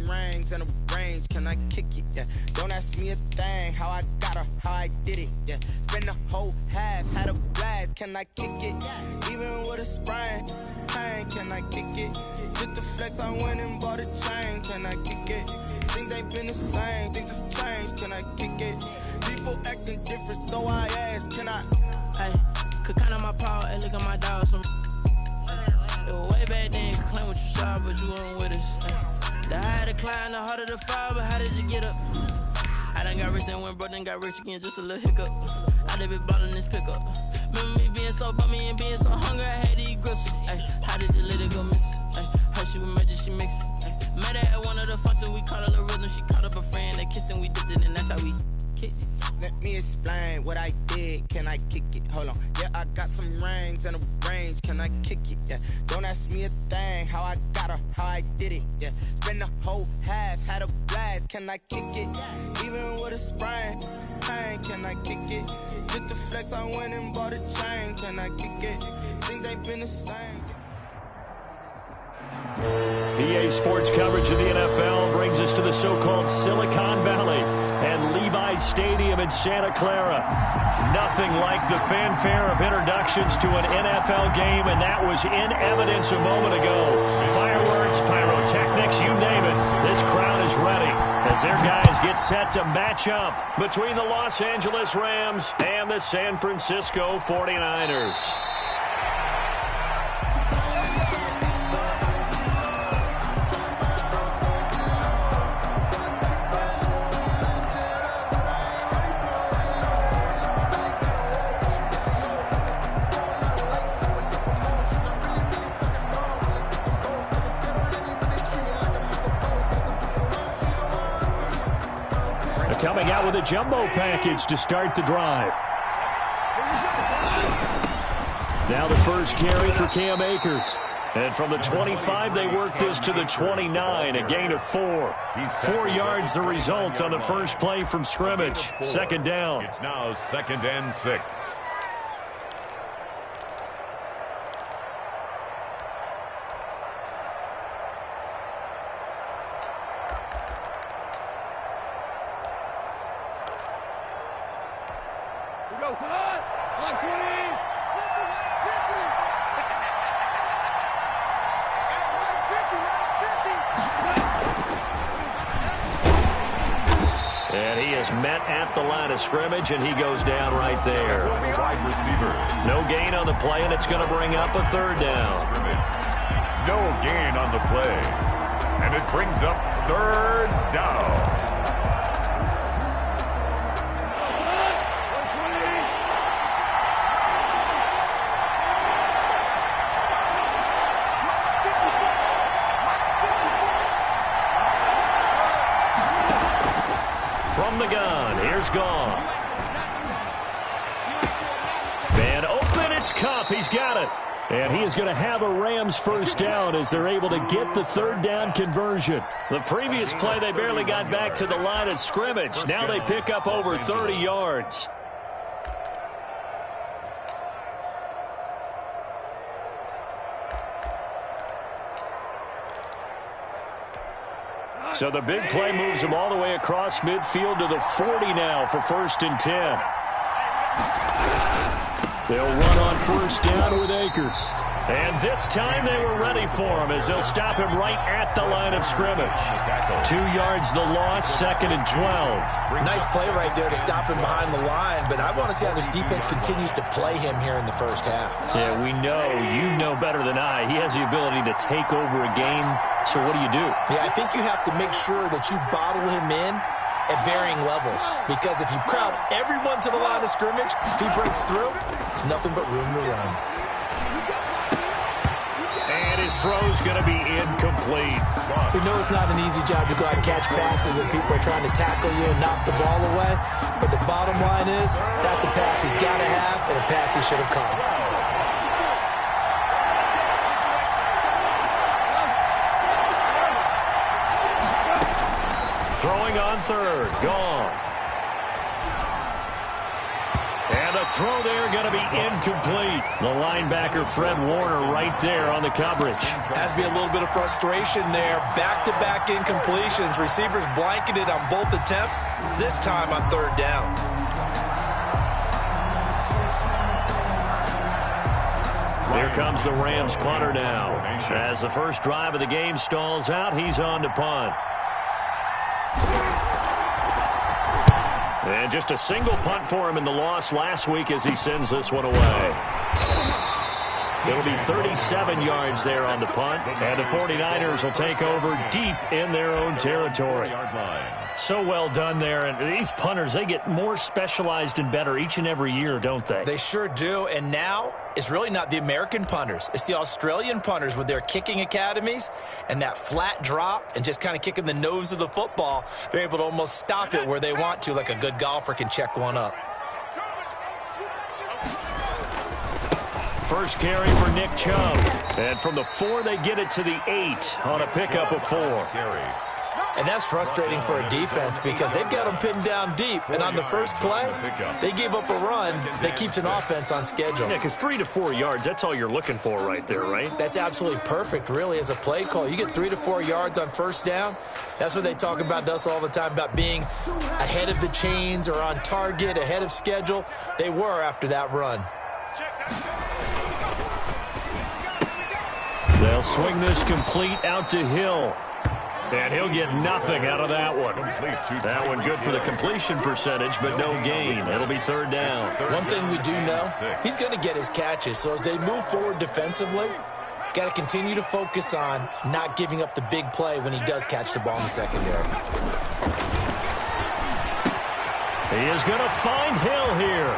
rings and a range, can I kick it? Yeah. Don't ask me a thing, how I got her, how I did it. Yeah. Spend the whole half, had a blast, can I kick it? Even with a sprain, pain, can I kick it? Just the flex, I went and bought a chain, can I kick it? Things ain't been the same, things have changed, can I kick it? People acting different, so I ask, can I? Hey, could count on my power, and look at my dogs. It was way back then, could claim what you saw, but you weren't with us. The higher the climb, the harder the fall, but how did you get up? I done got rich and went broke, then got rich again, just a little hiccup. I done been ballin' this pickup. Remember me being so bummy and being so hungry, I had to eat gristle. Ay, how did you let it go miss? Ay, how she was magic, she mixed. Met her at one of the functions, we caught a little rhythm, she caught up a friend, they kissed and we dipped it, and that's how we kicked it. Let me explain what I did, can I kick it? Hold on, yeah, I got some rings and a range, can I kick it? Yeah, don't ask me a thing, how I got her, how I did it. Yeah, spend the whole half, had a blast, can I kick it? Even with a sprain, pain, can I kick it? Just the flex, I went and bought a chain, can I kick it? Things ain't been the same. PA Sports coverage of the NFL brings us to the so-called Silicon Valley and Levi's Stadium in Santa Clara. Nothing like the fanfare of introductions to an NFL game, and that was in evidence a moment ago. Fireworks, pyrotechnics, you name it. This crowd is ready as their guys get set to match up between the Los Angeles Rams and the San Francisco 49ers. Coming out with a jumbo package to start the drive. Now the first carry for Cam Akers. And from the 25, they work this to the 29, a gain of 4. 4 yards the result on the first play from scrimmage. Second down. It's now 2nd and 6. And he is met at the line of scrimmage, and he goes down right there. Wide receiver. No gain on the play, and it's going to bring up a 3rd down. No gain on the play. And it brings up 3rd down. From the gun, here's Goff. And open, it's Kupp. He's got it. And he is going to have a Rams first down as they're able to get the 3rd down conversion. The previous play, they barely got back to the line of scrimmage. Now they pick up over 30 yards. So the big play moves them all the way across midfield to the 40 now for 1st and 10. They'll run on 1st down with Akers. And this time they were ready for him as they'll stop him right at the line of scrimmage. 2 yards the loss, 2nd and 12. Nice play right there to stop him behind the line, but I want to see how this defense continues to play him here in the first half. Yeah, we know, you know better than I, he has the ability to take over a game, so what do you do? Yeah, I think you have to make sure that you bottle him in at varying levels, because if you crowd everyone to the line of scrimmage, if he breaks through, there's nothing but room to run. And his throw's going to be incomplete. We know it's not an easy job to go out and catch passes when people are trying to tackle you and knock the ball away, but the bottom line is that's a pass he's got to have and a pass he should have caught. Throwing on 3rd, Goff. And the throw there going to be incomplete. The linebacker, Fred Warner, right there on the coverage. Has to be a little bit of frustration there. Back-to-back incompletions. Receivers blanketed on both attempts, this time on third down. Here comes the Rams punter now. As the first drive of the game stalls out, he's on to punt. And just a single punt for him in the loss last week as he sends this one away. It'll be 37 yards there on the punt, and the 49ers will take over deep in their own territory. So well done there, and these punters, they get more specialized and better each and every year, don't they? They sure do, and now it's really not the American punters. It's the Australian punters with their kicking academies and that flat drop and just kind of kicking the nose of the football. They're able to almost stop it where they want to, like a good golfer can check one up. First carry for Nick Chubb. And from the 4, they get it to the 8 on a pickup of 4. And that's frustrating for a defense because they've got them pinned down deep. And on the first play, they gave up a run that keeps an offense on schedule. Yeah, because 3 to 4 yards, that's all you're looking for right there, right? That's absolutely perfect, really, as a play call. You get 3 to 4 yards on first down. That's what they talk about to us all the time, about being ahead of the chains or on target, ahead of schedule. They were after that run. They'll swing this complete out to Hill. And he'll get nothing out of that one. That one good for the completion percentage, but no gain. It'll be third down. One thing we do know, he's going to get his catches. So as they move forward defensively, got to continue to focus on not giving up the big play when he does catch the ball in the secondary. He is going to find Hill here.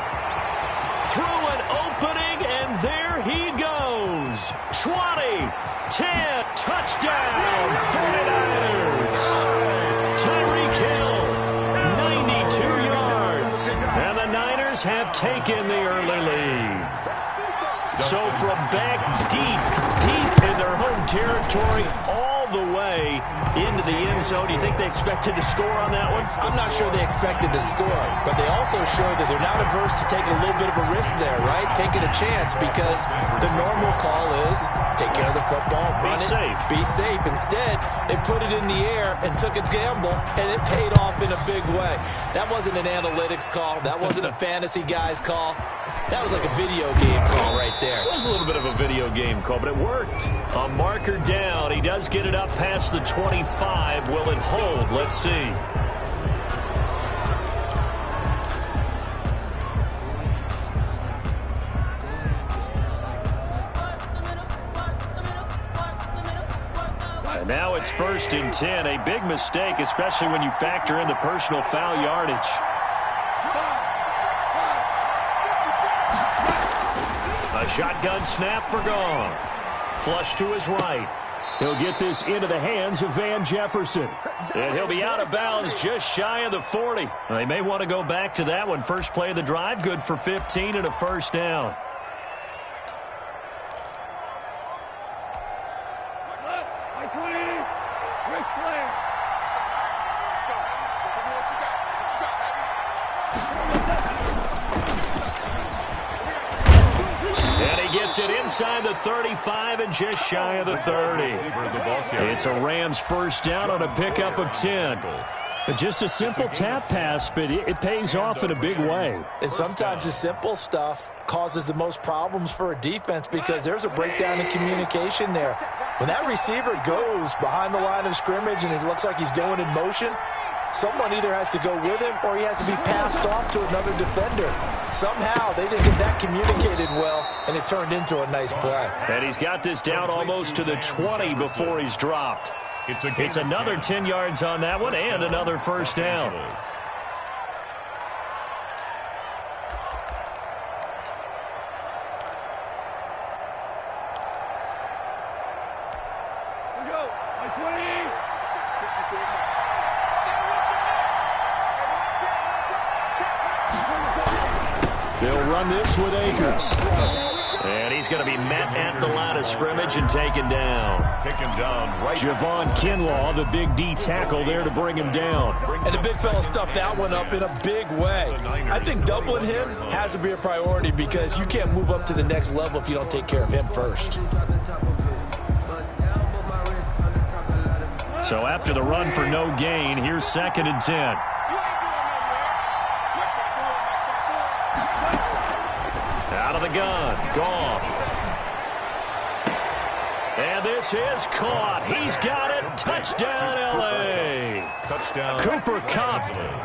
Through an opening, and there he goes. 20, 10, touchdown, 49ers. Tyreek Hill, 92 yards. And the Niners have taken the early lead. So from back deep in their home territory, all the way into the end zone, do you think they expected to score on that one? I'm not sure they expected to score, but they also showed that they're not averse to taking a little bit of a risk there, right? Taking a chance, because the normal call is take care of the football, run it, be safe. Instead, they put it in the air and took a gamble, and it paid off in a big way. That wasn't an analytics call. That wasn't a fantasy guy's call. That was like a video game call right there. It was a little bit of a video game call, but it worked. A marker down. He does get it up past the 25. Will it hold? Let's see. And now it's 1st and 10. A big mistake, especially when you factor in the personal foul yardage. A shotgun snap for Goff. Flush to his right. He'll get this into the hands of Van Jefferson. And he'll be out of bounds just shy of the 40. They may want to go back to that one. First play of the drive, good for 15 and a first down. It inside the 35 and just shy of the 30. It's a Rams first down on a pickup of 10. But just a simple tap pass, but it pays off in a big way. And sometimes the simple stuff causes the most problems for a defense because there's a breakdown in communication there. When that receiver goes behind the line of scrimmage and it looks like he's going in motion, someone either has to go with him or he has to be passed off to another defender. Somehow they didn't get that communicated well, and it turned into a nice play. And he's got this down almost to the 20 before he's dropped. It's another 10 yards on that one and another first down. They'll run this with Akers. And he's going to be met at the line of scrimmage and taken down. Taken down right. Javon Kinlaw, the big D tackle there to bring him down. And the big fella stuffed that one up in a big way. I think doubling him has to be a priority because you can't move up to the next level if you don't take care of him first. So after the run for no gain, here's 2nd and 10. Out of the gun, Goff. And this is caught. He's got it. Touchdown, L.A. Touchdown. Cooper Kupp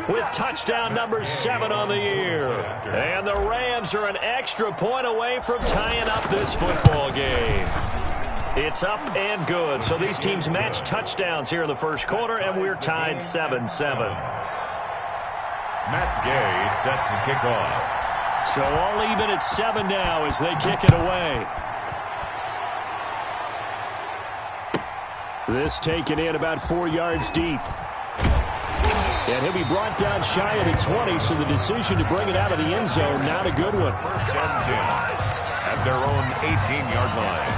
with touchdown number 7 on the year. And the Rams are an extra point away from tying up this football game. It's up and good. So these teams match touchdowns here in the first quarter, and we're tied 7-7. Matt Gay set to kick off. So all even at 7 now as they kick it away. This taken in about 4 yards deep. And he'll be brought down shy of the 20, so the decision to bring it out of the end zone, not a good one. 1st and 10 at their own 18-yard line.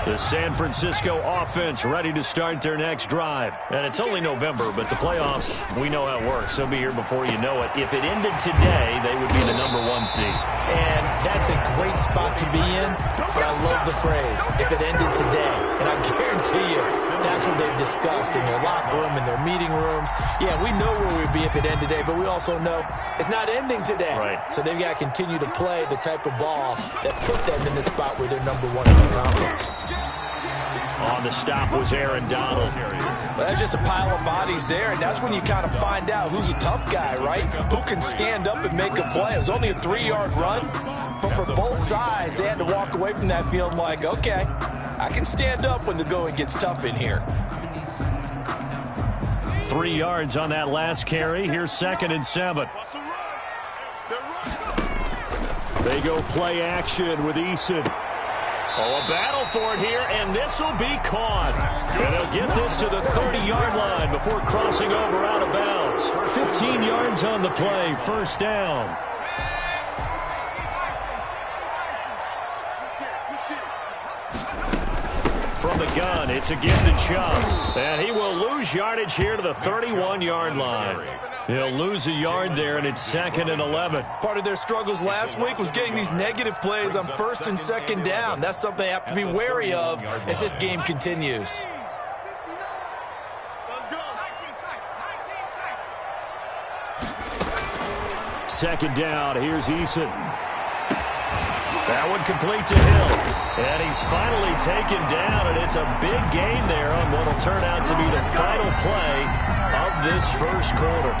The San Francisco offense ready to start their next drive. And it's only November, but the playoffs, we know how it works. They'll be here before you know it. If it ended today, they would be the number 1 seed. And that's a great spot to be in, but I love the phrase, if it ended today. And I guarantee you, that's what they've discussed in their locker room, in their meeting rooms. Yeah, we know where we'd be if it ended today, but we also know it's not ending today. Right. So they've got to continue to play the type of ball that put them in the spot where they're number 1 in the conference. On the stop was Aaron Donald. Well, that's just a pile of bodies there, and that's when you kind of find out who's a tough guy, right? Who can stand up and make a play. It was only a 3-yard run, but for both sides, they had to walk away from that feeling like, okay, I can stand up when the going gets tough in here. 3 yards on that last carry. Here's 2nd and 7. They go play action with Eason. Oh, a battle for it here, and this will be caught. And they'll get this to the 30-yard line before crossing over out of bounds. 15 yards on the play, 1st down. From the gun, it's again to Chubb. And he will lose yardage here to the 31-yard line. He'll lose a yard there, and it's 2nd and 11. Part of their struggles last week was getting these negative plays on 1st and 2nd down. That's something they have to be wary of as this game continues. Second down, here's Eason. That one complete to Hill. And he's finally taken down, and it's a big gain there on what will turn out to be the final play of this first quarter.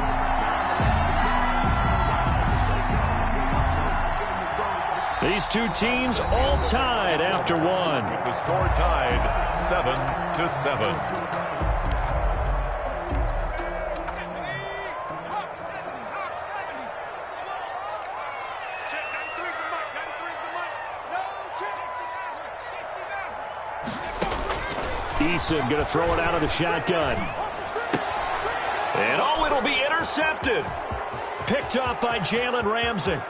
These two teams all tied after one. The score tied 7-7. Eason going to throw it out of the shotgun. And oh, it'll be intercepted. Picked up by Jalen Ramsey.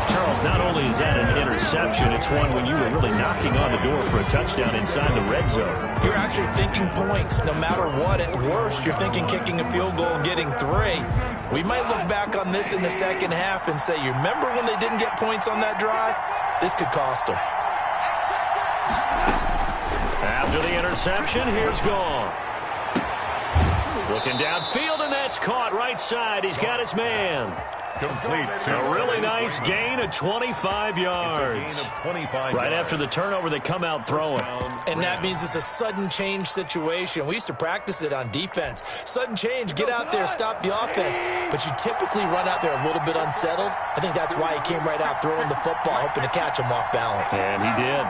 Charles, not only is that an interception, it's one when you were really knocking on the door for a touchdown inside the red zone. You're actually thinking points. No matter what, at worst, you're thinking kicking a field goal and getting 3. We might look back on this in the second half and say, you remember when they didn't get points on that drive? This could cost them. After the interception, here's Goff. Looking downfield, and that's caught right side. He's got his man. Complete. A really nice gain of 25 yards. Right after the turnover, they come out throwing. And that means it's a sudden change situation. We used to practice it on defense. Sudden change, get out there, stop the offense. But you typically run out there a little bit unsettled. I think that's why he came right out throwing the football, hoping to catch him off balance. And he did.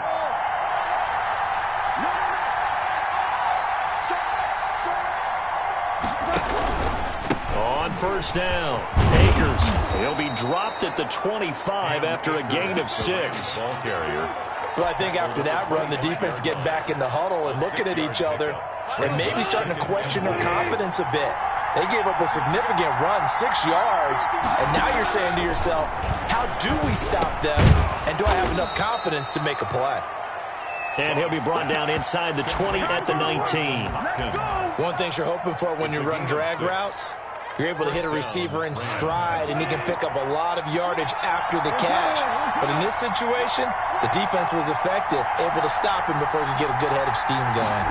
On 1st down, Akers. He'll be dropped at the 25 after a gain of 6. Ball carrier. Well, I think after that run, the defense get back in the huddle and looking at each other and maybe starting to question their confidence a bit. They gave up a significant run, 6 yards, and now you're saying to yourself, how do we stop them, and do I have enough confidence to make a play? And he'll be brought down inside the 20 at the 19. One thing you're hoping for when you run drag routes, you're able to hit a receiver in stride, and he can pick up a lot of yardage after the catch. But in this situation, the defense was effective, able to stop him before he could get a good head of steam going.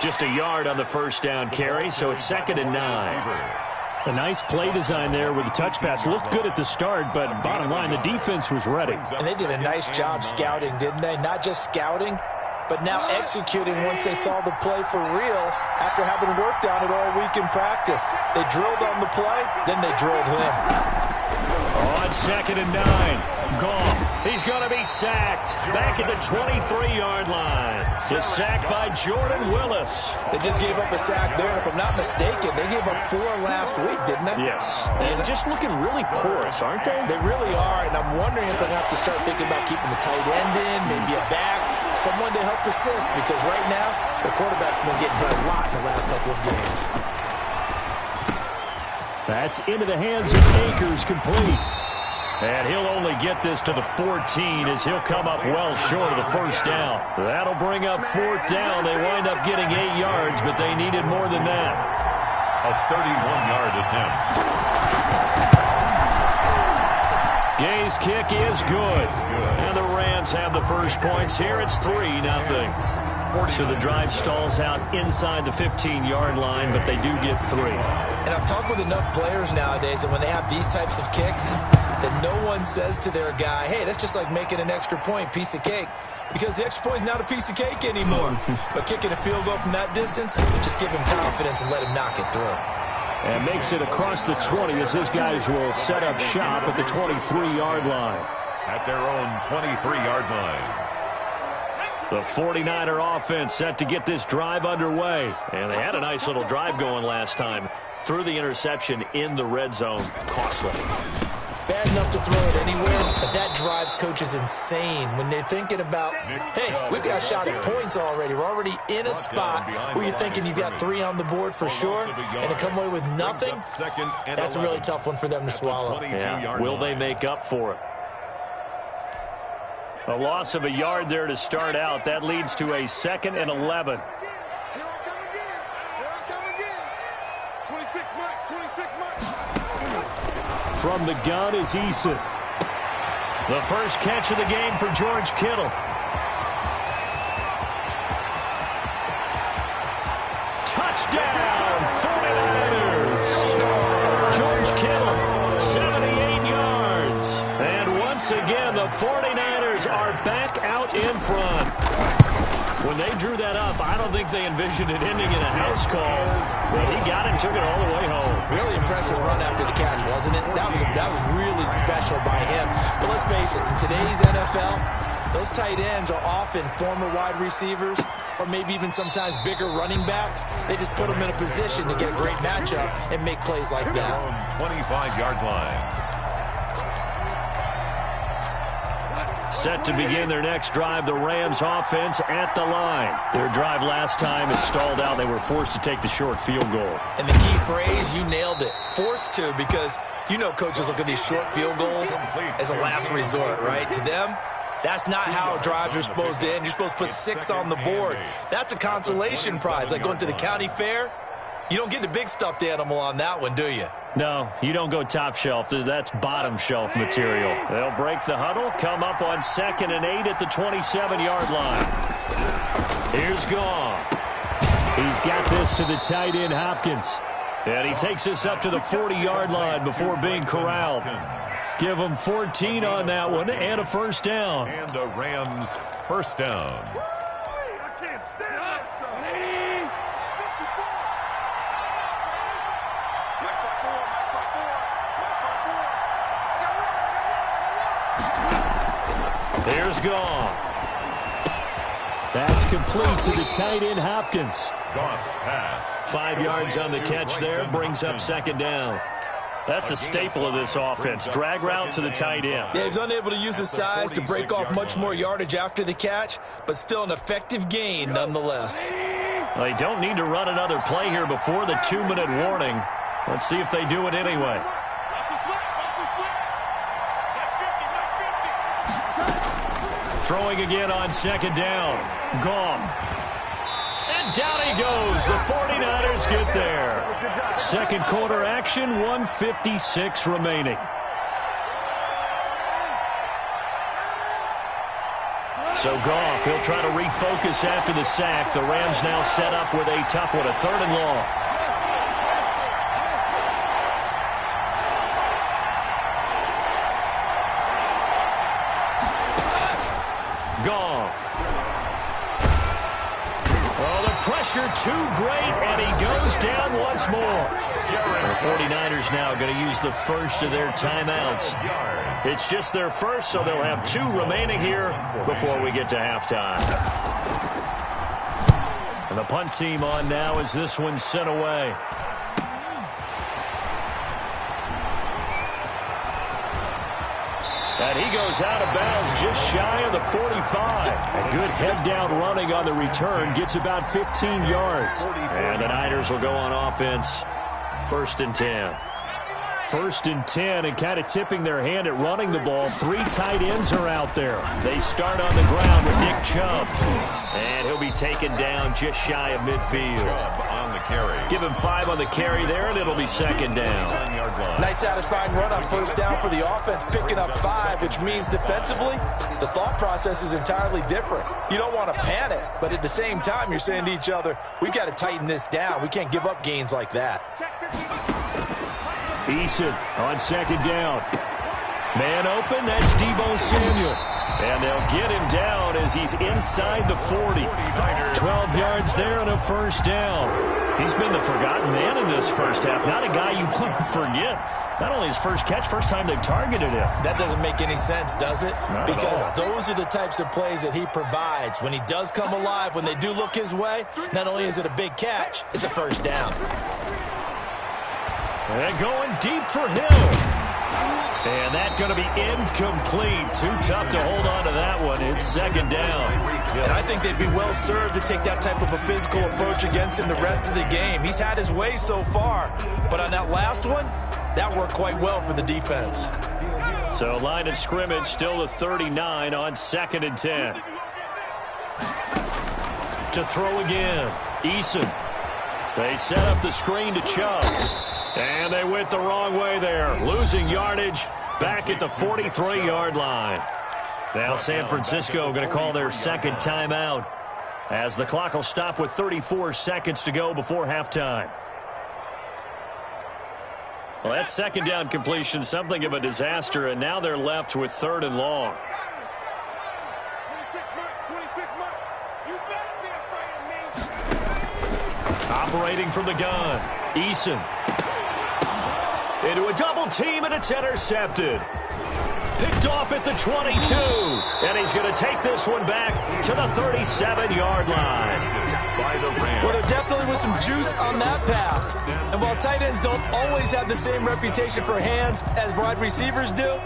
Just a yard on the first down carry, so it's 2nd and 9. A nice play design there with the touch pass. Looked good at the start, but bottom line, the defense was ready. And they did a nice job scouting, didn't they? Not just scouting, but now executing once they saw the play for real after having worked on it all week in practice. They drilled on the play, then they drilled him. On 2nd and 9, Goff. He's going to be sacked back at the 23-yard line. The sack by Jordan Willis. They just gave up a sack there, and if I'm not mistaken, they gave up 4 last week, didn't they? Yes. And just looking really porous, aren't they? They really are, and I'm wondering if they're going to have to start thinking about keeping the tight end in, maybe a back, someone to help assist, because right now, the quarterback's been getting hit a lot in the last couple of games. That's into the hands of Akers, complete. And he'll only get this to the 14 as he'll come up well short of the first down. That'll bring up 4th down. They wind up getting 8 yards, but they needed more than that. A 31-yard attempt. Gay's kick is good. And the Rams have the first points here. It's 3-0. So the drive stalls out inside the 15-yard line, but they do get 3. And I've talked with enough players nowadays, and when they have these types of kicks, that no one says to their guy, hey, that's just like making an extra point, piece of cake. Because the extra point is not a piece of cake anymore. But kicking a field goal from that distance, just give him confidence and let him knock it through. And makes it across the 20 as his guys will set up shop at the 23-yard line. At their own 23-yard line. The 49er offense set to get this drive underway. And they had a nice little drive going last time. Threw the interception in the red zone. Costly. Bad enough to throw it anywhere, but that drives coaches insane when they're thinking about, hey, we've got a shot at points already. We're already in a spot where you're thinking you've got 3 on the board for sure, and to come away with nothing, that's a really tough one for them to swallow. Yeah. Will they make up for it? A loss of a yard there to start out. That leads to a 2nd and 11. From the gun is Eason. The first catch of the game for George Kittle. Touchdown, 49ers. George Kittle, 78 yards. And once again, the 49ers are back out in front. When they drew that up, I don't think they envisioned it ending in a house call. But he got it, took it all the way home. Really impressive run after the catch, wasn't it? That was really special by him. But let's face it, in today's NFL, those tight ends are often former wide receivers or maybe even sometimes bigger running backs. They just put them in a position to get a great matchup and make plays like that. 25-yard line. Set to begin their next drive, the Rams offense at the line. Their drive last time, it stalled out. They were forced to take the short field goal. And the key phrase, you nailed it. Forced to, because you know coaches look at these short field goals as a last resort, right? To them, that's not how drives are supposed to end. You're supposed to put 6 on the board. That's a consolation prize. Like going to the county fair, you don't get the big stuffed animal on that one, do you? No, you don't go top shelf. That's bottom shelf material. They'll break the huddle, come up on 2nd and 8 at the 27-yard line. Here's Goff. He's got this to the tight end, Hopkins. And he takes this up to the 40-yard line before being corralled. Give him 14 on that one and a first down. And the Rams first down. There's Goff. That's complete to the tight end, Hopkins. Goff's pass. 5 yards on the catch there, brings up 2nd down. That's a staple of this offense. Drag route to the tight end. Yeah, he's unable to use his size to break off much more yardage after the catch, but still an effective gain nonetheless. Well, they don't need to run another play here before the 2-minute warning. Let's see if they do it anyway. Throwing again on second down. Goff. And down he goes. The 49ers get there. Second quarter action, 1:56 remaining. So Goff, he'll try to refocus after the sack. The Rams now set up with a tough one, a 3rd and long. Goff. Oh, the pressure too great, and he goes down once more. The 49ers now going to use the first of their timeouts. It's just their first, so they'll have 2 remaining here before we get to halftime. And the punt team on now as this one's sent away. And he goes out of bounds just shy of the 45. A good head-down running on the return. Gets about 15 yards. And the Niners will go on offense. 1st and 10. 1st and 10, and kind of tipping their hand at running the ball. 3 tight ends are out there. They start on the ground with Nick Chubb. And he'll be taken down just shy of midfield. Chubb on the carry. Give him 5 on the carry there, and it'll be 2nd down. Nice satisfying run on 1st down for the offense, picking up 5, which means defensively, the thought process is entirely different. You don't want to panic, but at the same time, you're saying to each other, we've got to tighten this down. We can't give up gains like that. Eason on 2nd down. Man open, that's Deebo Samuel. And they'll get him down as he's inside the 40. 12 yards there and a 1st down. He's been the forgotten man in this first half. Not a guy you want to forget. Not only his first catch, first time they've targeted him. That doesn't make any sense, does it? Not because those are the types of plays that he provides. When he does come alive, when they do look his way, not only is it a big catch, it's a 1st down. And going deep for Hill. And that's going to be incomplete. Too tough to hold on to that one. It's 2nd down. And I think they'd be well served to take that type of a physical approach against him the rest of the game. He's had his way so far. But on that last one, that worked quite well for the defense. So line of scrimmage still the 39 on 2nd and 10. To throw again. Eason. They set up the screen to Chubb. And they went the wrong way there. Losing yardage back at the 43-yard line. Now San Francisco going to call their 2nd timeout as the clock will stop with 34 seconds to go before halftime. Well, that 2nd down completion, something of a disaster, and now they're left with 3rd and long. Operating from the gun, Eason. Into a double team, and it's intercepted. Picked off at the 22. And he's going to take this one back to the 37-yard line. Well, there definitely was some juice on that pass. And while tight ends don't always have the same reputation for hands as wide receivers do,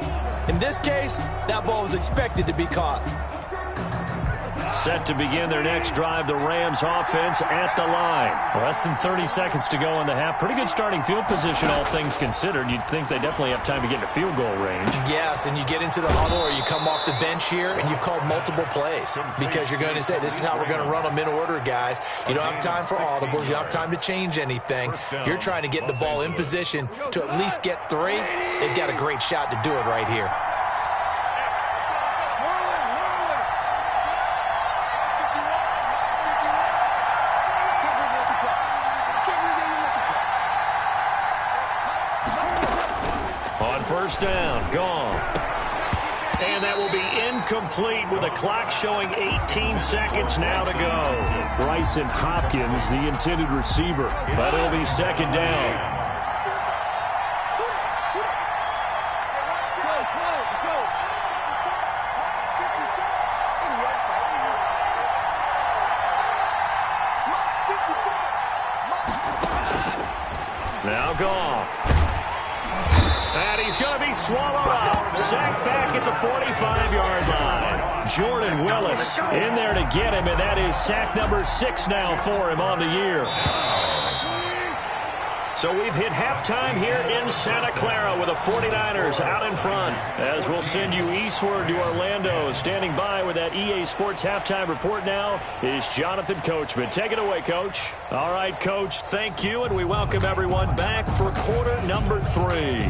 in this case, that ball was expected to be caught. Set to begin their next drive, the Rams offense at the line. Less than 30 seconds to go in the half. Pretty good starting field position, all things considered. You'd think they definitely have time to get into field goal range. Yes, and you get into the huddle or you come off the bench here and you've called multiple plays because you're going to say, this is how we're going to run them in order, guys. You don't have time for audibles. You don't have time to change anything. You're trying to get the ball in position to at least get 3. They've got a great shot to do it right here. First down, gone. And that will be incomplete with the clock showing 18 seconds now to go. Bryson Hopkins, the intended receiver, but it'll be 2nd down. Now Goff. swallowed up. Sacked back at the 45-yard line. Jordan Willis in there to get him, and that is sack number 6 now for him on the year. So we've hit halftime here in Santa Clara with the 49ers out in front. As we'll send you eastward to Orlando. Standing by with that EA Sports halftime report now is Jonathan Coachman. Take it away, Coach. All right, Coach, thank you, and we welcome everyone back for quarter number 3.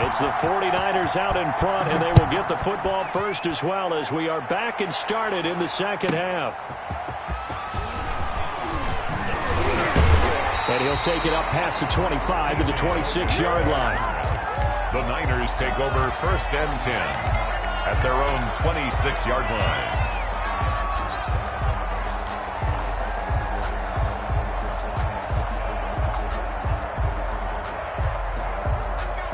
It's the 49ers out in front, and they will get the football first as well as we are back and started in the second half. And he'll take it up past the 25 to the 26-yard line. The Niners take over 1st and 10 at their own 26-yard line.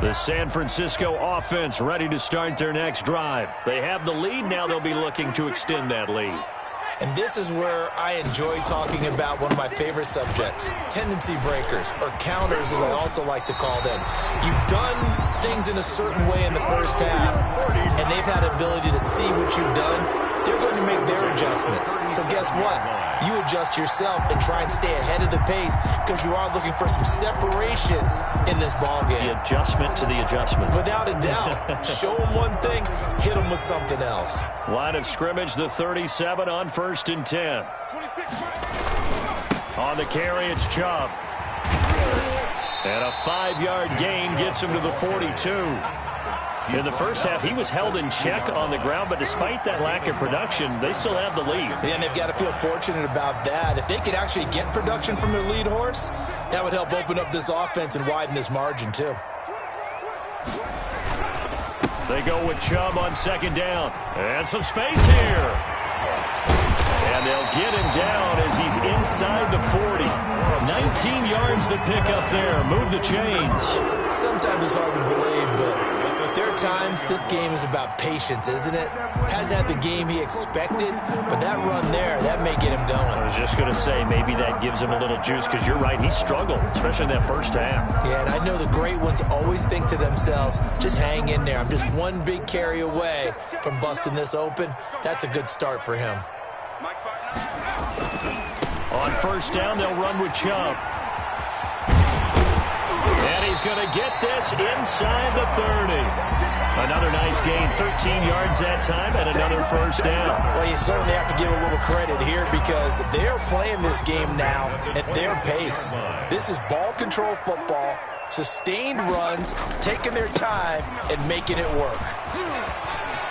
The San Francisco offense ready to start their next drive. They have the lead. Now they'll be looking to extend that lead. And this is where I enjoy talking about one of my favorite subjects, tendency breakers, or counters as I also like to call them. You've done things in a certain way in the first half, and they've had the ability to see what you've done. They're going to make their adjustments. So guess what? You adjust yourself and try and stay ahead of the pace because you are looking for some separation in this ball game. The adjustment to the adjustment. Without a doubt. Show them one thing, hit them with something else. Line of scrimmage, the 37 on 1st and 10. On the carry, it's Chubb. And a 5-yard gain gets him to the 42. In the first half, he was held in check on the ground, but despite that lack of production, they still have the lead. And they've got to feel fortunate about that. If they could actually get production from their lead horse, that would help open up this offense and widen this margin, too. They go with Chubb on 2nd down. And some space here. And they'll get him down as he's inside the 40. 19 yards to pick up there. Move the chains. Sometimes it's hard to believe, but there are times this game is about patience, isn't it? Has had the game he expected, but that run there, that may get him going. I was just going to say, maybe that gives him a little juice, because you're right, he struggled, especially in that first half. Yeah, and I know the great ones always think to themselves, just hang in there. I'm just one big carry away from busting this open. That's a good start for him. On 1st down, they'll run with Chubb. And he's going to get this inside the 30. Another nice gain, 13 yards that time, and another 1st down. Well, you certainly have to give a little credit here because they're playing this game now at their pace. This is ball control football, sustained runs, taking their time, and making it work.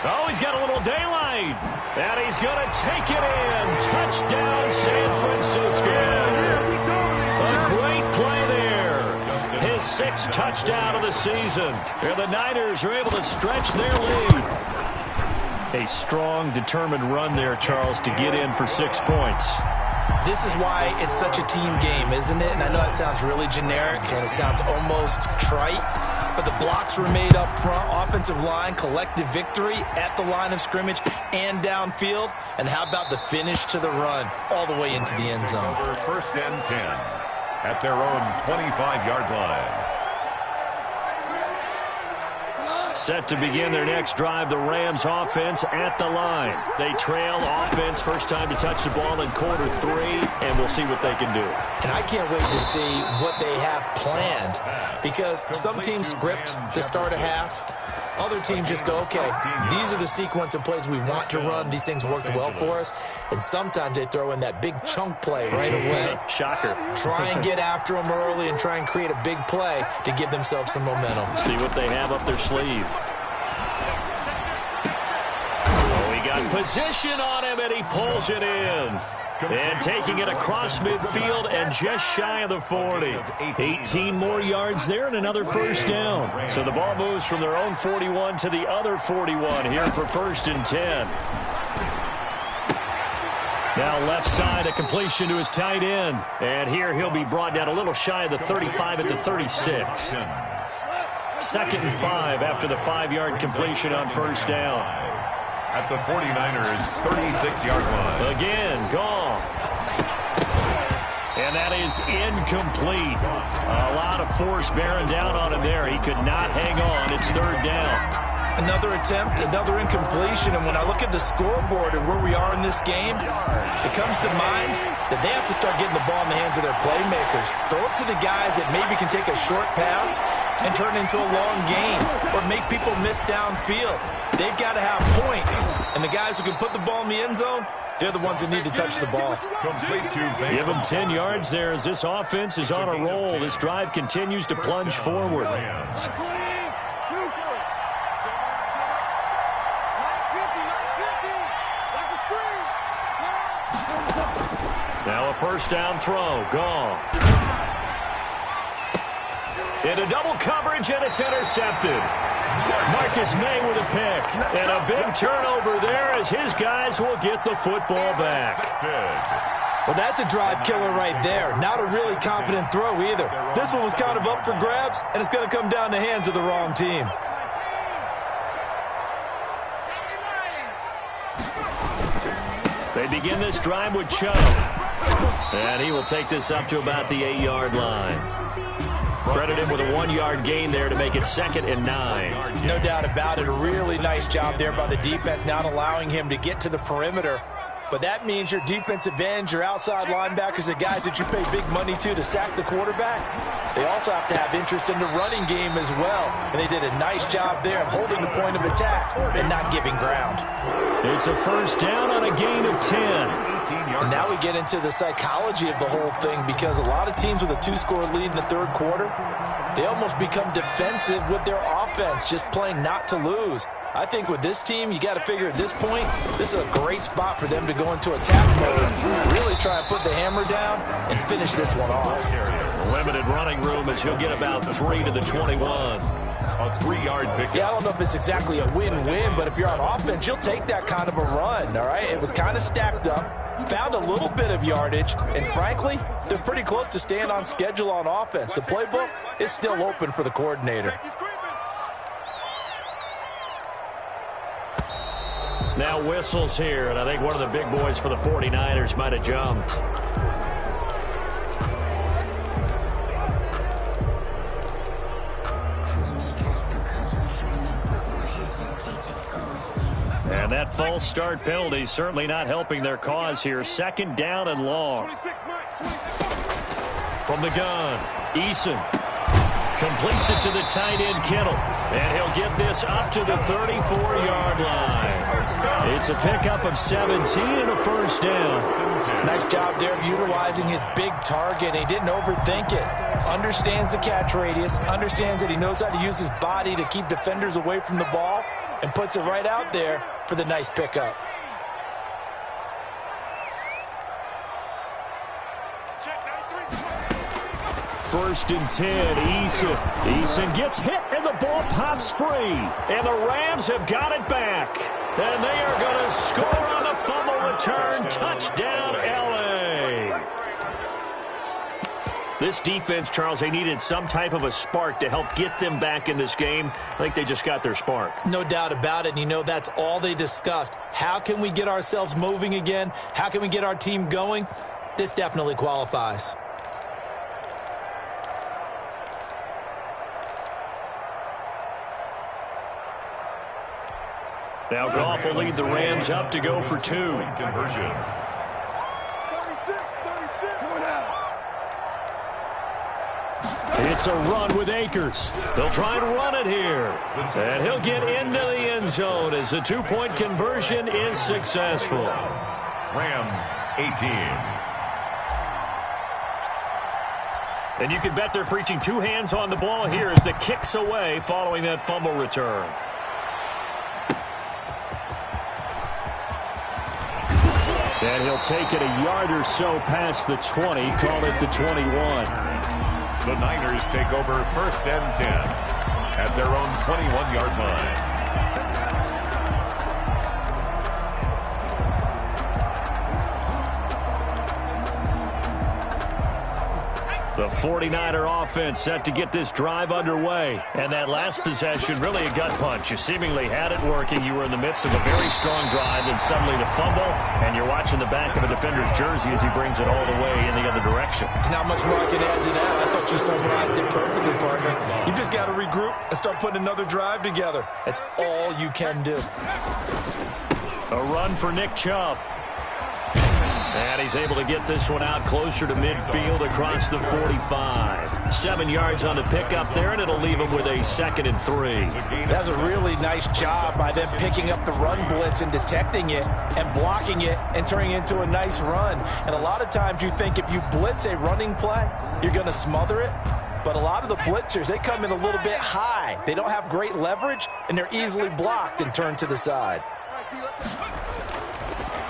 Oh, he's got a little daylight. And he's going to take it in. Touchdown, San Francisco. A great play there. His 6th touchdown of the season. And the Niners are able to stretch their lead. A strong, determined run there, Charles, to get in for 6 points. This is why it's such a team game, isn't it? And I know that sounds really generic, and it sounds almost trite. But the blocks were made up front. Offensive line, collective victory at the line of scrimmage and downfield. And how about the finish to the run all the way into the end zone? 1st and 10 at their own 25-yard line. Set to begin their next drive, the Rams offense at the line. They trail offense, first time to touch the ball in quarter 3, and we'll see what they can do. And I can't wait to see what they have planned because some teams script to start a half. Other teams just go, okay, these are the sequence of plays we want to run. These things worked well for us. And sometimes they throw in that big chunk play right away. Shocker. Try and get after them early and try and create a big play to give themselves some momentum. See what they have up their sleeve. Oh, he got position on him, and he pulls it in. And taking it across midfield and just shy of the 40. 18 more yards there and another 1st down. So the ball moves from their own 41 to the other 41 here for 1st and 10. Now left side, a completion to his tight end. And here he'll be brought down a little shy of the 35 at the 36. 2nd and 5 after the 5-yard completion on first down. At the 49ers' 36-yard line. Again, Goff. And that is incomplete. A lot of force bearing down on him there. He could not hang on. It's 3rd down. Another attempt, another incompletion, and when I look at the scoreboard and where we are in this game, it comes to mind that they have to start getting the ball in the hands of their playmakers. Throw it to the guys that maybe can take a short pass and turn it into a long gain or make people miss downfield. They've got to have points, and the guys who can put the ball in the end zone, they're the ones that need to touch the ball. Give them 10 yards there as this offense is on a roll. This drive continues to plunge forward. Now a first down throw. Gone. Into double coverage, and it's intercepted. Marcus May with a pick. And a big turnover there as his guys will get the football back. Well, that's a drive killer right there. Not a really confident throw either. This one was kind of up for grabs, and it's going to come down the hands of the wrong team. They begin this drive with Chubb. And he will take this up to about the 8-yard line. Credit him with a 1-yard gain there to make it 2nd and 9. No doubt about it. A really nice job there by the defense, not allowing him to get to the perimeter. But that means your defensive ends, your outside linebackers, the guys that you pay big money to sack the quarterback, they also have to have interest in the running game as well. And they did a nice job there of holding the point of attack and not giving ground. It's a first down on a gain of 10. And now we get into the psychology of the whole thing, because a lot of teams with a 2-score lead in the 3rd quarter, they almost become defensive with their offense, just playing not to lose. I think with this team, you got to figure at this point, this is a great spot for them to go into attack mode, really try and put the hammer down and finish this one off. Limited running room as he'll get about 3 to the 21. A 3-yard pick. Yeah, I don't know if it's exactly a win-win, but if you're on offense, you'll take that kind of a run, all right? It was kind of stacked up, found a little bit of yardage, and frankly, they're pretty close to staying on schedule on offense. The playbook is still open for the coordinator. Now whistles here, and I think one of the big boys for the 49ers might have jumped. And that false start penalty certainly not helping their cause here. 2nd down and long. From the gun, Eason completes it to the tight end, Kittle. And he'll get this up to the 34-yard line. It's a pickup of 17 and a first down. Nice job there of utilizing his big target. He didn't overthink it. Understands the catch radius. Understands that he knows how to use his body to keep defenders away from the ball. And puts it right out there for the nice pickup. First and 10, Eason. Eason gets hit, and the ball pops free. And the Rams have got it back. And they are going to score on the fumble return. Touchdown, L.A. This defense, Charles, they needed some type of a spark to help get them back in this game. I think they just got their spark. No doubt about it. And you know, that's all they discussed. How can we get ourselves moving again? How can we get our team going? This definitely qualifies. Now Goff will lead the Rams up to go for 2. Conversion. It's a run with Akers. They'll try and run it here. And he'll get into the end zone as the 2-point conversion is successful. Rams 18. And you can bet they're preaching 2 hands on the ball here as the kick's away following that fumble return. And he'll take it a yard or so past the 20, call it the 21. The Niners take over 1st and 10 at their own 21-yard line. The 49er offense set to get this drive underway. And that last possession, really a gut punch. You seemingly had it working. You were in the midst of a very strong drive, and suddenly the fumble, and you're watching the back of a defender's jersey as he brings it all the way in the other direction. There's not much more I can add to that. I thought you summarized it perfectly, partner. You just got to regroup and start putting another drive together. That's all you can do. A run for Nick Chubb. And he's able to get this one out closer to midfield across the 45. 7 yards on the pickup there, and it'll leave him with a 2nd and 3. That's a really nice job by them picking up the run blitz and detecting it and blocking it and turning it into a nice run. And a lot of times you think if you blitz a running play, you're going to smother it. But a lot of the blitzers, they come in a little bit high. They don't have great leverage, and they're easily blocked and turned to the side.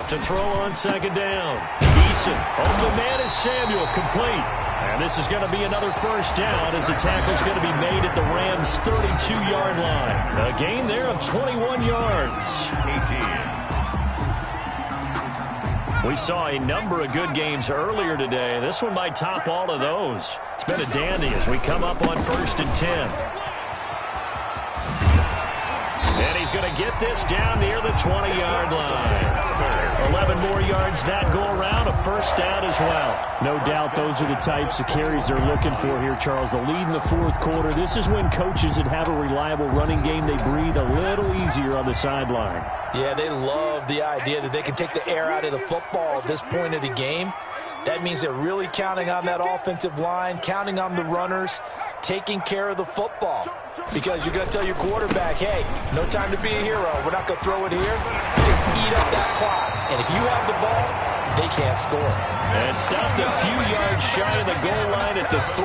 To throw on 2nd down. Eason. Open man is Samuel. Complete. And this is going to be another 1st down as the tackle's going to be made at the Rams' 32-yard line. A gain there of 21 yards. 18. We saw a number of good games earlier today. This one might top all of those. It's been a dandy as we come up on 1st and 10. And he's going to get this down near the 20-yard line. 11 more yards that go around, a 1st down as well. No doubt those are the types of carries they're looking for here, Charles. The lead in the 4th quarter. This is when coaches that have a reliable running game, they breathe a little easier on the sideline. Yeah, they love the idea that they can take the air out of the football at this point of the game. That means they're really counting on that offensive line, counting on the runners, taking care of the football. Because you're going to tell your quarterback, hey, no time to be a hero. We're not going to throw it here. Just eat up that clock. And if you have the ball, they can't score. And stopped a few yards shy of the goal line at the 3.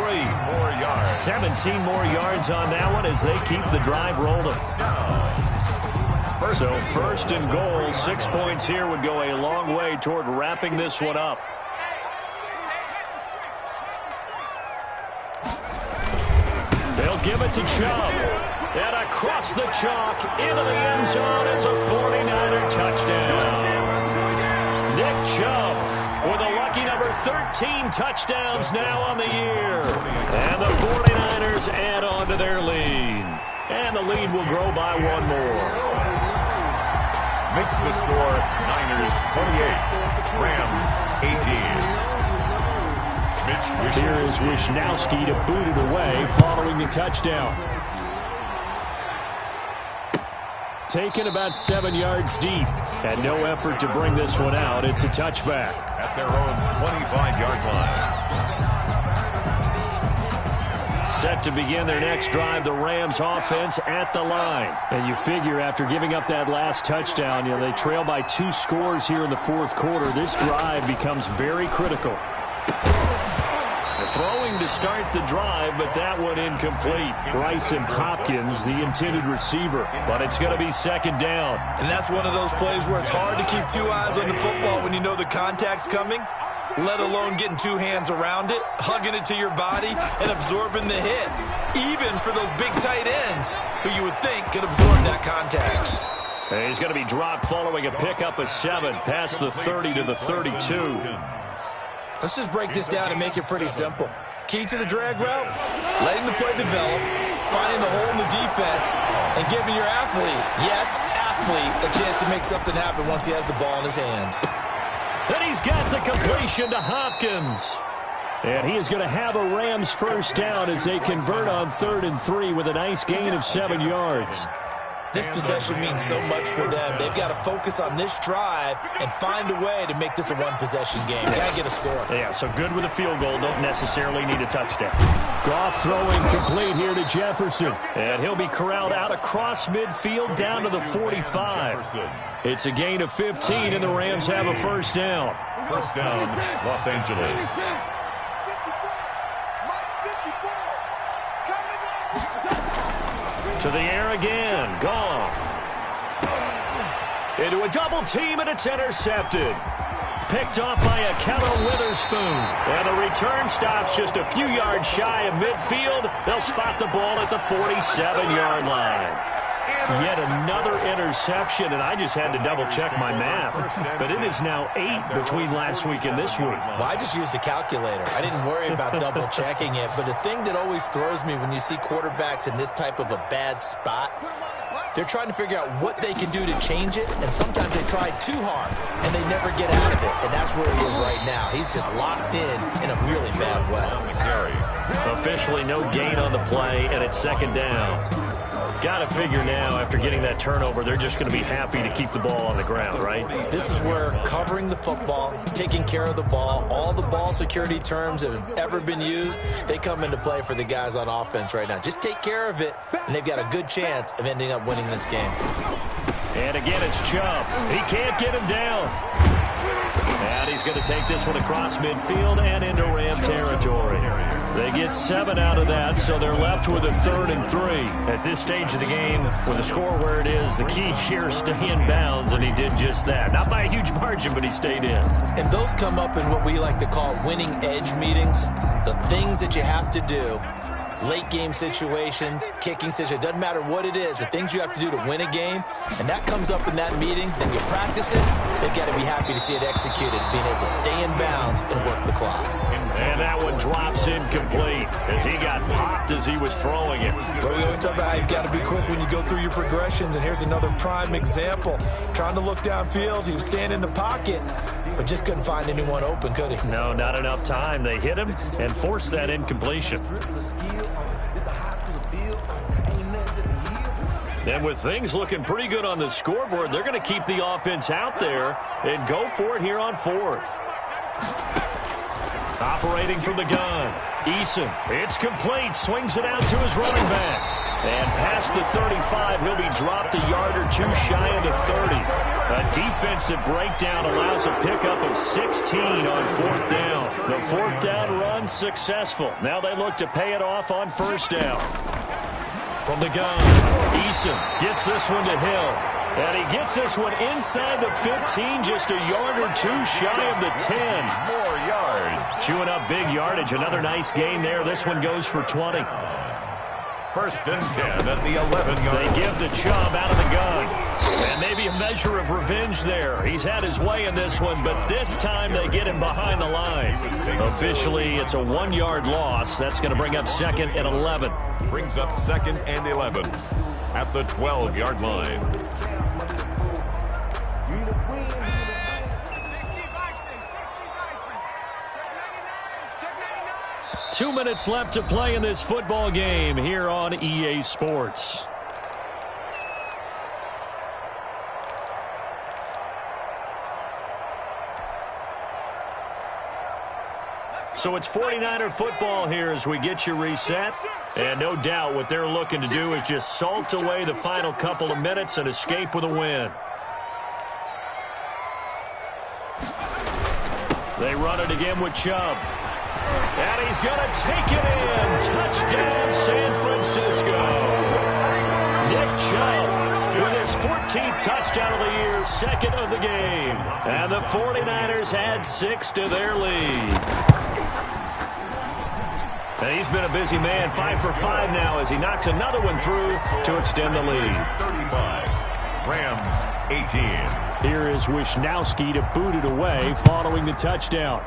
17 more yards on that one as they keep the drive rolling. So 1st and goal, 6 points here would go a long way toward wrapping this one up. They'll give it to Chubb. And across the chalk, into the end zone. It's a 49er touchdown. Nick Chubb with a lucky number 13 touchdowns now on the year. And the 49ers add on to their lead. And the lead will grow by 1 more. Makes the score Niners 28, Rams 18. Here is Wishnowski to boot it away following the touchdown. Taken about 7 yards deep. And no effort to bring this one out. It's a touchback. At their own 25-yard line. Set to begin their next drive, the Rams offense at the line. And you figure after giving up that last touchdown, they trail by 2 scores here in the 4th quarter. This drive becomes very critical. Throwing to start the drive, but that one incomplete. Bryson Hopkins, the intended receiver. But it's going to be 2nd down. And that's one of those plays where it's hard to keep 2 eyes on the football when you know the contact's coming, let alone getting 2 hands around it, hugging it to your body, and absorbing the hit. Even for those big tight ends who you would think could absorb that contact. And he's going to be dropped following a pickup of 7 past the 30 to the 32. Let's just break this down and make it pretty simple. Key to the drag route, letting the play develop, finding the hole in the defense, and giving your athlete, yes, athlete, a chance to make something happen once he has the ball in his hands. And he's got the completion to Hopkins. And he is going to have a Rams 1st down as they convert on 3rd and 3 with a nice gain of 7 yards. This possession means so much for them. They've got to focus on this drive and find a way to make this a 1-possession game. Got to get a score. Yeah, so good with a field goal. Don't necessarily need a touchdown. Goff throwing complete here to Jefferson. And he'll be corralled out across midfield down to the 45. It's a gain of 15, and the Rams have a 1st down. 1st down, Los Angeles. To the air again, Goff. Into a double team, and it's intercepted. Picked off by a Keller Witherspoon. And the return stops just a few yards shy of midfield. They'll spot the ball at the 47-yard line. Yet another interception, and I just had to double-check my math. But it is now 8 between last week and this week. Well, I just used a calculator. I didn't worry about double-checking it. But the thing that always throws me when you see quarterbacks in this type of a bad spot, they're trying to figure out what they can do to change it, and sometimes they try too hard, and they never get out of it. And that's where he is right now. He's just locked in a really bad way. Officially no gain on the play, and it's second down. Got to figure now, after getting that turnover, they're just going to be happy to keep the ball on the ground, right? This is where covering the football, taking care of the ball, all the ball security terms that have ever been used, they come into play for the guys on offense right now. Just take care of it, and they've got a good chance of ending up winning this game. And again, it's Chubb. He can't get him down. And he's going to take this one across midfield and into Ram territory. They get 7 out of that, so they're left with a 3rd and 3. At this stage of the game, with the score where it is, the key here is stay in bounds, and he did just that. Not by a huge margin, but he stayed in. And those come up in what we like to call winning edge meetings, the things that you have to do. Late game situations, kicking situations, doesn't matter what it is, the things you have to do to win a game, and that comes up in that meeting, then you practice it, they've got to be happy to see it executed, being able to stay in bounds and work the clock. And that one drops incomplete as he got popped as he was throwing it. Well, we always talk about how you've got to be quick when you go through your progressions, and here's another prime example. Trying to look downfield, he was standing in the pocket, but just couldn't find anyone open, could he? No, not enough time. They hit him and forced that incompletion. And with things looking pretty good on the scoreboard, they're going to keep the offense out there and go for it here on 4th. Operating from the gun, Eason. It's complete. Swings it out to his running back. And past the 35, he'll be dropped a yard or two shy of the 30. A defensive breakdown allows a pickup of 16 on 4th down. The 4th down run successful. Now they look to pay it off on 1st down. From the gun, Eason gets this one to Hill. And he gets this one inside the 15, just a yard or two shy of the 10. More yards. Chewing up big yardage. Another nice gain there. This one goes for 20. 1st and 10 at the 11-yard line. They give the Chubb out of the gun. And maybe a measure of revenge there. He's had his way in this one, but this time they get him behind the line. Officially, it's a 1-yard loss. That's going to bring up 2nd and 11. Brings up 2nd and 11 at the 12-yard line. 2 minutes left to play in this football game here on EA Sports. So it's 49er football here as we get you reset. And no doubt what they're looking to do is just salt away the final couple of minutes and escape with a win. They run it again with Chubb. And he's going to take it in. Touchdown, San Francisco. Nick Chubb with his 14th touchdown of the year, 2nd of the game. And the 49ers add 6 to their lead. And he's been a busy man, 5 for 5 now as he knocks another one through to extend the lead. 35, Rams 18. Here is Wisnowski to boot it away following the touchdown.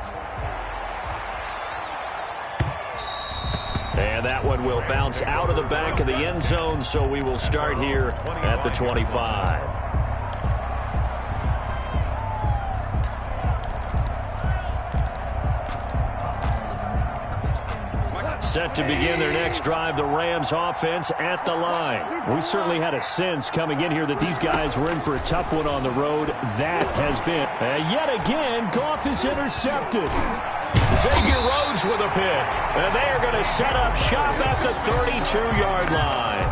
And that one will bounce out of the back of the end zone, so we will start here at the 25. Set to begin their next drive, the Rams offense at the line. We certainly had a sense coming in here that these guys were in for a tough one on the road. That has been. And yet again, Goff is intercepted. Xavier Rhodes with a pick. And they are going to set up shop at the 32-yard line.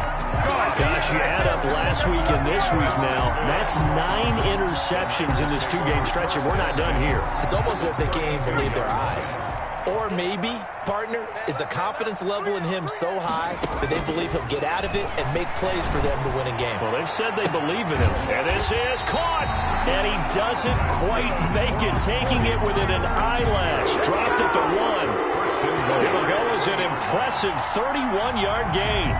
Gosh, you add up last week and this week now. That's 9 interceptions in this 2-game stretch, and we're not done here. It's almost as if they can't even believe their eyes. Or maybe, partner, is the confidence level in him so high that they believe he'll get out of it and make plays for them to win a game. Well, they've said they believe in him. And this is caught. And he doesn't quite make it, taking it within an eyelash. Dropped at the 1. It'll go as an impressive 31-yard gain.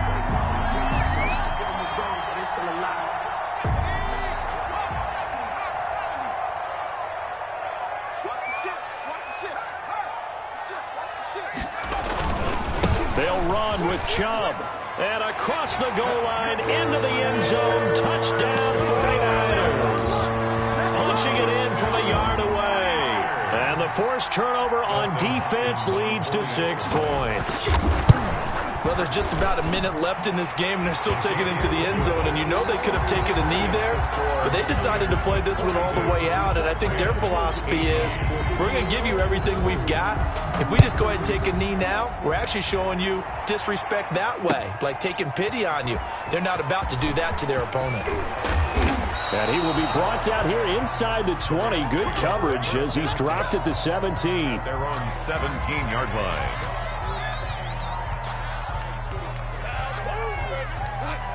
Chubb. And across the goal line, into the end zone, touchdown 49ers. Punching it in from a yard away. And the forced turnover on defense leads to 6 points. Well, there's just about a minute left in this game, and they're still taking it to the end zone. And you know they could have taken a knee there, but they decided to play this one all the way out. And I think their philosophy is, we're going to give you everything we've got. If we just go ahead and take a knee now, we're actually showing you disrespect that way, like taking pity on you. They're not about to do that to their opponent. And he will be brought down here inside the 20. Good coverage as he's dropped at the 17. They're on 17-yard line.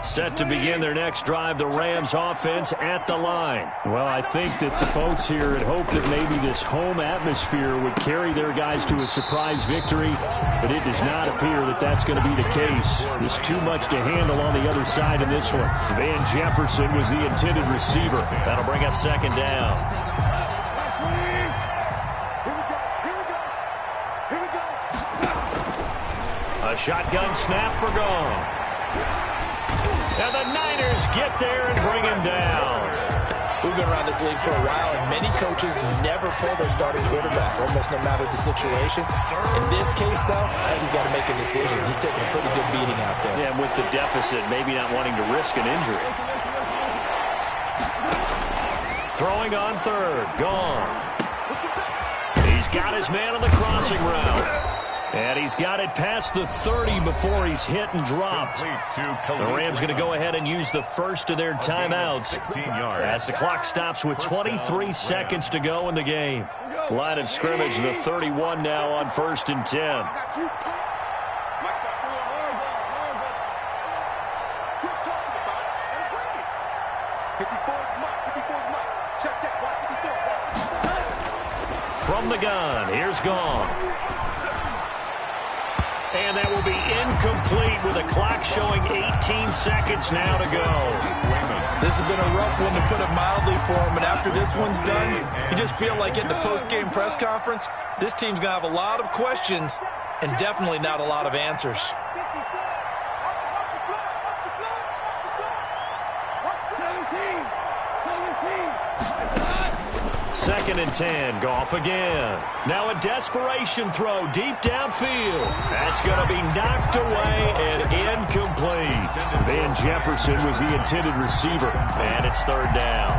Set to begin their next drive, the Rams offense at the line. Well, I think that the folks here had hoped that maybe this home atmosphere would carry their guys to a surprise victory, but it does not appear that that's going to be the case. There's too much to handle on the other side in this one. Van Jefferson was the intended receiver. That'll bring up second down. A shotgun snap for Goff. And the Niners get there and bring him down. We've been around this league for a while, and many coaches never pull their starting quarterback, almost no matter the situation. In this case, though, I think he's got to make a decision. He's taking a pretty good beating out there. Yeah, with the deficit, maybe not wanting to risk an injury. Throwing on third, Goff. He's got his man on the crossing route. And he's got it past the 30 before he's hit and dropped. The Rams going to go ahead and use the first of their timeouts as the clock stops with 23 seconds to go in the game. Line of scrimmage, the 31 now on 1st and 10. From the gun, here's Goff. And that will be incomplete with a clock showing 18 seconds now to go. This has been a rough one, to put it mildly, for him. And after this one's done, you just feel like at the post-game press conference, this team's going to have a lot of questions and definitely not a lot of answers. Second and 10, Goff again. Now a desperation throw deep downfield. That's going to be knocked away and incomplete. Van Jefferson was the intended receiver, and it's third down.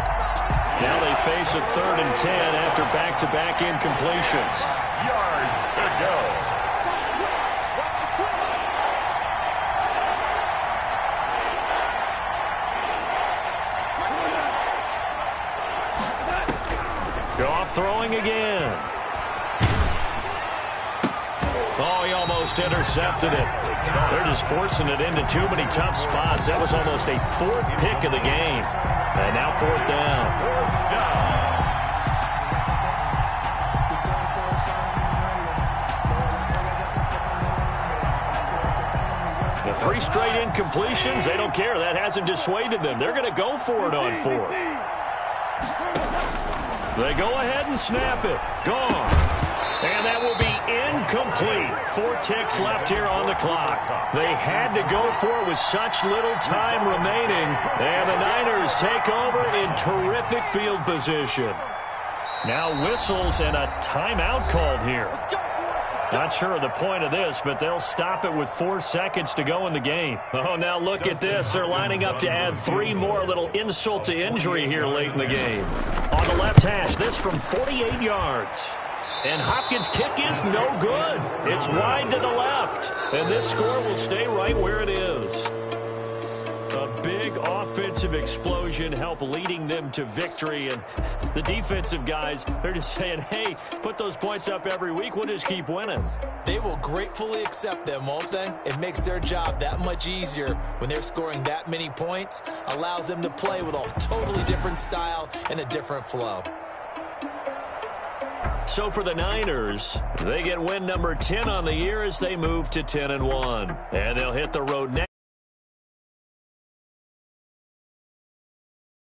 Now they face a 3rd and 10 after back-to-back incompletions. Yards to go. Goff throwing again. Oh, he almost intercepted it. They're just forcing it into too many tough spots. That was almost a 4th pick of the game. And now 4th down. The 3 straight incompletions, they don't care. That hasn't dissuaded them. They're going to go for it on 4th. They go ahead and snap it. Gone. And that will be incomplete. 4 ticks left here on the clock. They had to go for it with such little time remaining. And the Niners take over in terrific field position. Now whistles and a timeout called here. Not sure of the point of this, but they'll stop it with 4 seconds to go in the game. Oh, now look at this. They're lining up to add 3 more, little insult to injury here late in the game. On the left hash, this from 48 yards. And Hopkins' kick is no good. It's wide to the left. And this score will stay right where it is. A big offensive explosion helped leading them to victory. And the defensive guys, they're just saying, hey, put those points up every week. We'll just keep winning. They will gratefully accept them, won't they? It makes their job that much easier when they're scoring that many points. Allows them to play with a totally different style and a different flow. So for the Niners, they get win number 10 on the year as they move to 10-1. And they'll hit the road next.